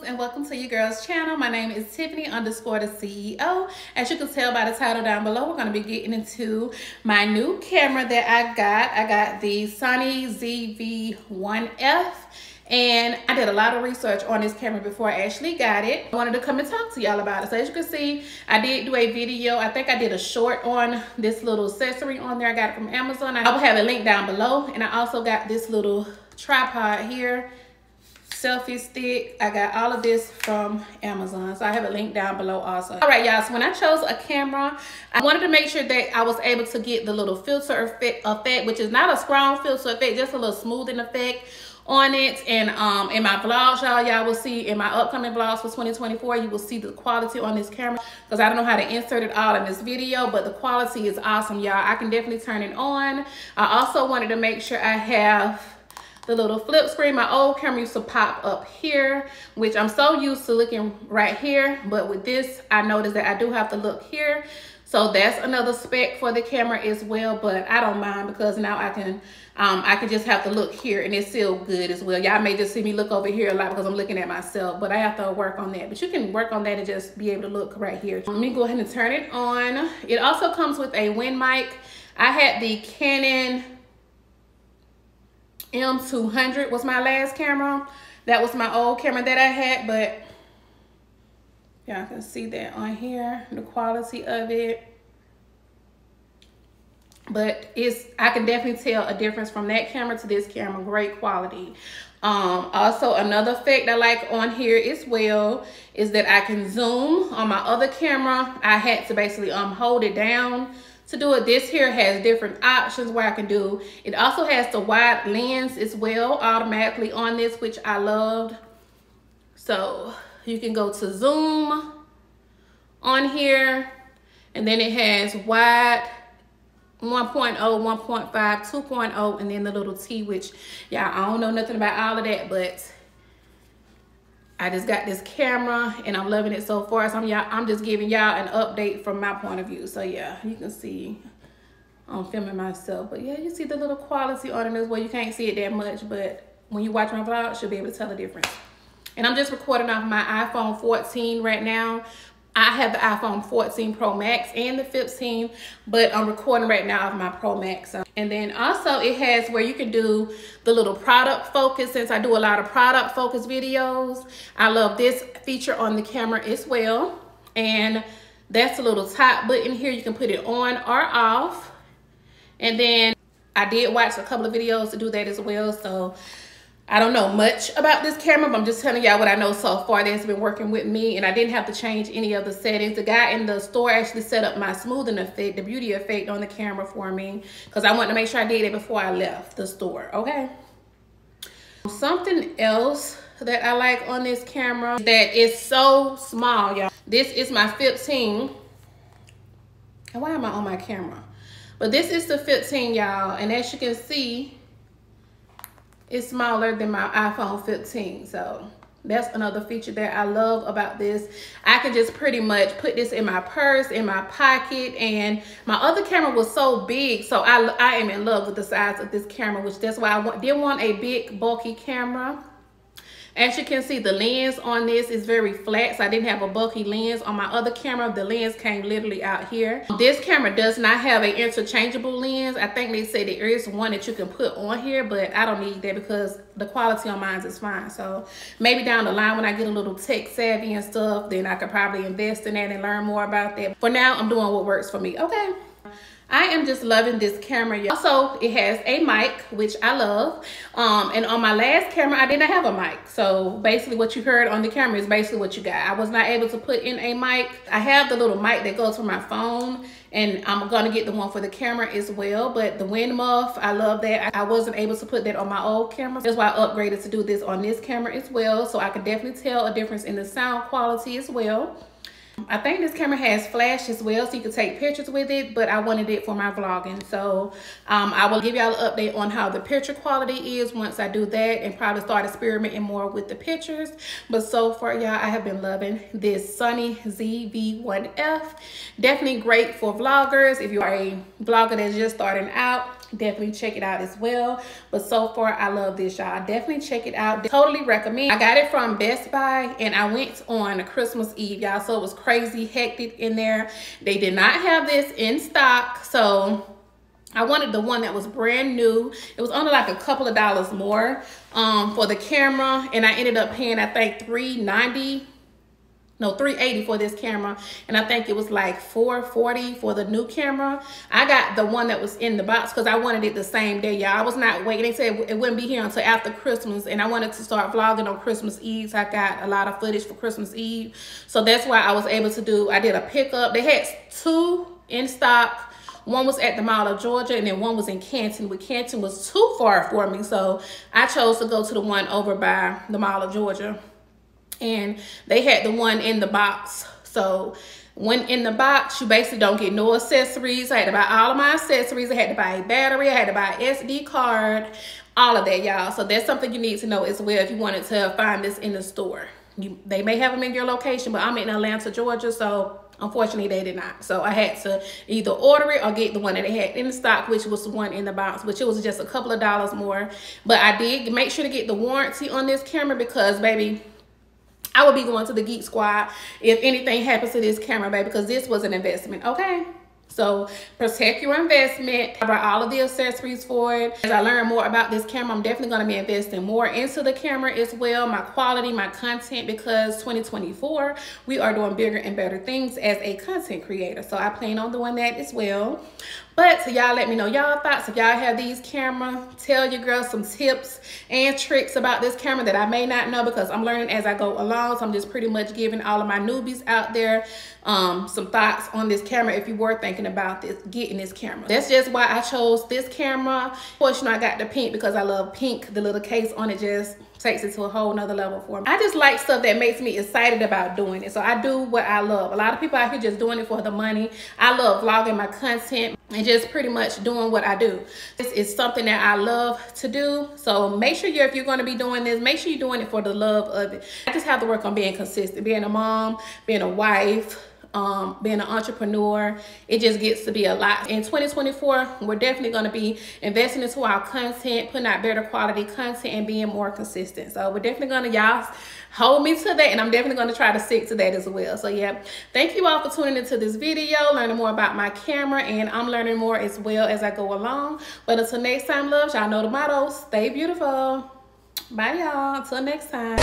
and welcome to your girl's channel. My name is Tiffany _ the CEO. As you can tell by the title down below, we're going to be getting into my new camera that I got the SONY ZV-1F. And I did a lot of research on this camera before I actually got it. I wanted to come and talk to y'all about it. So as you can see, I did do a video. I think I did a short on this little accessory on there. I got it from Amazon. I will have a link down below. And I also got this little tripod here, selfie stick. I got all of this from Amazon, so I have a link down below also. All right, y'all, so when I chose a camera, I wanted to make sure that I was able to get the little filter effect, which is not a strong filter effect, just a little smoothing effect on it. And in my vlogs, y'all will see in my upcoming vlogs for 2024, you will see the quality on this camera, because I don't know how to insert it all in this video, but the quality is awesome, y'all. I can definitely turn it on. I also wanted to make sure I have the little flip screen. My old camera used to pop up here, which I'm so used to looking right here, but with this I noticed that I do have to look here. So that's another spec for the camera as well, but I don't mind, because now I can just have to look here and it's still good as well. Y'all may just see me look over here a lot because I'm looking at myself, but I have to work on that. But you can work on that and just be able to look right here. Let me go ahead and turn it on. It also comes with a wind mic. I had the Canon M200 was my last camera. That was my old camera that I had, but y'all can see that on here, the quality of it. But I can definitely tell a difference from that camera to this camera. Great quality. Also another effect I like on here as well is that I can zoom. On my other camera, I had to basically hold it down to do it. This here has different options where I can do. It also has the wide lens as well automatically on this, which I loved. So you can go to zoom on here, and then it has wide 1.0, 1.5, 2.0, and then the little T, which y'all, I don't know nothing about all of that, but I just got this camera and I'm loving it so far. So I'm just giving y'all an update from my point of view. So yeah, you can see I'm filming myself, but yeah, you see the little quality on it as well. You can't see it that much, but when you watch my vlog, you'll be able to tell the difference. And I'm just recording off my iPhone 14 right now. I have the iPhone 14 Pro Max and the 15, but I'm recording right now off my Pro Max. And then also it has where you can do the little product focus. Since I do a lot of product focus videos, I love this feature on the camera as well. And that's a little top button here. You can put it on or off. And then I did watch a couple of videos to do that as well. So I don't know much about this camera, but I'm just telling y'all what I know so far that's been working with me, and I didn't have to change any of the settings. The guy in the store actually set up my smoothing effect, the beauty effect on the camera for me, because I wanted to make sure I did it before I left the store, okay? Something else that I like on this camera that is so small, y'all. This is my 15. And why am I on my camera? But this is the 15, y'all, and as you can see, it's smaller than my iPhone 15. So that's another feature that I love about this. I can just pretty much put this in my purse, in my pocket, and my other camera was so big. So I am in love with the size of this camera, which that's why I didn't want a big bulky camera. As you can see, the lens on this is very flat, so I didn't have a bulky lens. On my other camera, the lens came literally out here. This camera does not have an interchangeable lens. I think they say there is one that you can put on here, but I don't need that because the quality on mine is fine. So maybe down the line when I get a little tech savvy and stuff, then I could probably invest in that and learn more about that. For now, I'm doing what works for me, okay? I am just loving this camera. Also, it has a mic, which I love. And on my last camera, I didn't have a mic. So basically what you heard on the camera is basically what you got. I was not able to put in a mic. I have the little mic that goes for my phone, and I'm gonna get the one for the camera as well. But the wind muff, I love that. I wasn't able to put that on my old camera. That's why I upgraded to do this on this camera as well. So I can definitely tell a difference in the sound quality as well. I think this camera has flash as well, so you can take pictures with it, but I wanted it for my vlogging. So I will give y'all an update on how the picture quality is once I do that, and probably start experimenting more with the pictures. But so far, y'all, I have been loving this SONY ZV-1F. Definitely great for vloggers. If you are a vlogger that's just starting out, definitely check it out as well. But so far, I love this, y'all. Definitely check it out. Totally recommend. I got it from Best Buy, and I went on Christmas Eve, y'all, so it was crazy hectic in there. They did not have this in stock, so I wanted the one that was brand new. It was only like a couple of dollars more for the camera, and I ended up paying, I think, $380 for this camera, and I think it was like $440 for the new camera. I got the one that was in the box because I wanted it the same day, y'all. I was not waiting. They said it wouldn't be here until after Christmas, and I wanted to start vlogging on Christmas Eve, so I got a lot of footage for Christmas Eve. So that's why I was able to do, I did a pickup. They had 2 in stock. One was at the Mall of Georgia, and then one was in Canton. But Canton was too far for me, so I chose to go to the one over by the Mall of Georgia. And they had the one in the box. So when in the box, you basically don't get no accessories. I had to buy all of my accessories. I had to buy a battery. I had to buy an SD card, all of that, y'all. So that's something you need to know as well if you wanted to find this in the store. They may have them in your location, but I'm in Atlanta, Georgia, so unfortunately they did not. So I had to either order it or get the one that they had in the stock, which was the one in the box, which it was just a couple of dollars more. But I did make sure to get the warranty on this camera because, baby, I would be going to the Geek Squad if anything happens to this camera, baby, because this was an investment, okay? So protect your investment. I bought all of the accessories for it. As I learn more about this camera, I'm definitely going to be investing more into the camera as well, my quality, my content, because 2024, we are doing bigger and better things as a content creator. So I plan on doing that as well. But so y'all let me know y'all thoughts. If y'all have these cameras, tell your girls some tips and tricks about this camera that I may not know, because I'm learning as I go along. So I'm just pretty much giving all of my newbies out there some thoughts on this camera if you were thinking about getting this camera. That's just why I chose this camera. Of course, you know, I got the pink because I love pink. The little case on it just takes it to a whole nother level for me. I just like stuff that makes me excited about doing it. So I do what I love. A lot of people out here just doing it for the money. I love vlogging my content and just pretty much doing what I do. This is something that I love to do. So make sure if you're going to be doing this, make sure you're doing it for the love of it. I just have to work on being consistent, being a mom, being a wife, being an entrepreneur. It just gets to be a lot. In 2024, we're definitely going to be investing into our content, putting out better quality content, and being more consistent. So we're definitely going to, y'all, hold me to that, and I'm definitely going to try to stick to that as well. So yeah, thank you all for tuning into this video, learning more about my camera, and I'm learning more as well as I go along. But until next time, loves, y'all know the motto: stay beautiful. Bye, y'all. Until next time.